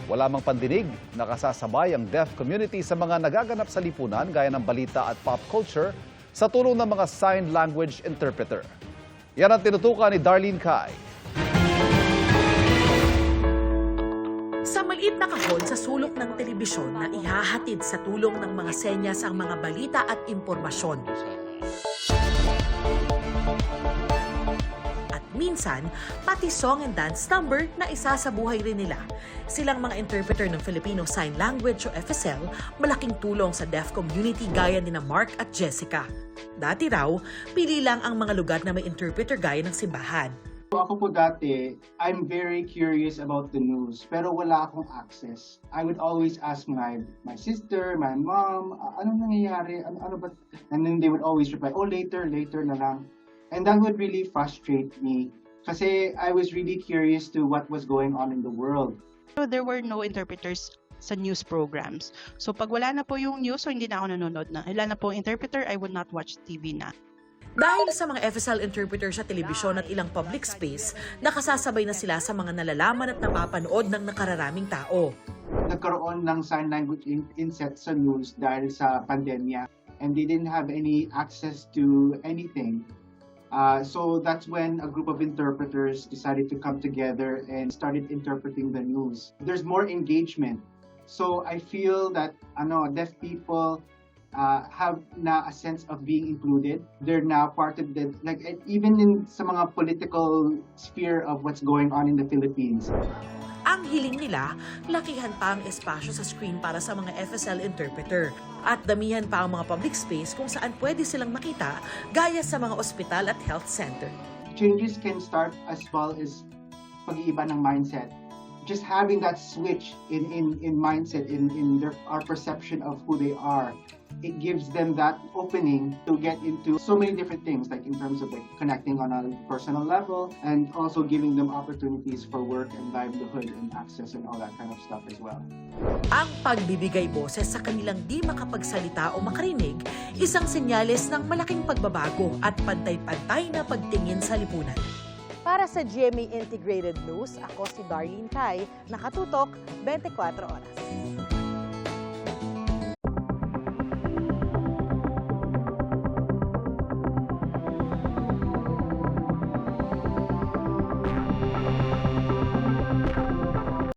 Wala mang pandinig, nakasasabay ang deaf community sa mga nagaganap sa lipunan gaya ng balita at pop culture sa tulong ng mga sign language interpreter. Yan ang tinutukan ni Darlene Kai. Sa maliit na kahon sa sulok ng telebisyon na ihahatid sa tulong ng mga senyas ang mga balita at impormasyon. At minsan, pati song and dance number na isasabuhay rin nila. Silang mga interpreter ng Filipino Sign Language o FSL, malaking tulong sa deaf community gaya ni Mark at Jessica. Dati raw, pili lang ang mga lugar na may interpreter gaya ng simbahan. Ako po dati, I'm very curious about the news, pero wala akong access. I would always ask my sister, my mom, ano nangyayari, ano ba? And then they would always reply, oh later na lang. And that would really frustrate me kasi I was really curious to what was going on in the world. So there were no interpreters sa news programs. So pag wala na po yung news, so hindi na ako nanonood na. Wala na po yung interpreter, I would not watch TV na. Dahil sa mga FSL interpreter sa telebisyon at ilang public space, nakasasabay na sila sa mga nalalaman at napapanood ng nakararaming tao. Nagkaroon ng sign language inset sa news dahil sa pandemya and they didn't have any access to anything. So that's when a group of interpreters decided to come together and started interpreting the news. There's more engagement. So I feel that deaf people have na a sense of being included. They're now part of the, like even in sa mga political sphere of what's going on in the Philippines. Ang hiling nila, lakihan pa ang espasyo sa screen para sa mga FSL interpreter at damihan pa ang mga public space kung saan pwede silang makita gaya sa mga ospital at health center. Changes can start as well as pag-iiba ng mindset. Just having that switch in mindset, in our perception of who they are, it gives them that opening to get into so many different things, like in terms of like connecting on a personal level and also giving them opportunities for work and livelihood and access and all that kind of stuff as well. Ang pagbibigay boses sa kanilang di makapagsalita o makarinig, isang senyales ng malaking pagbabago at pantay-pantay na pagtingin sa lipunan. Para sa GMA Integrated News, ako si Darlene Kai, nakatutok 24 oras.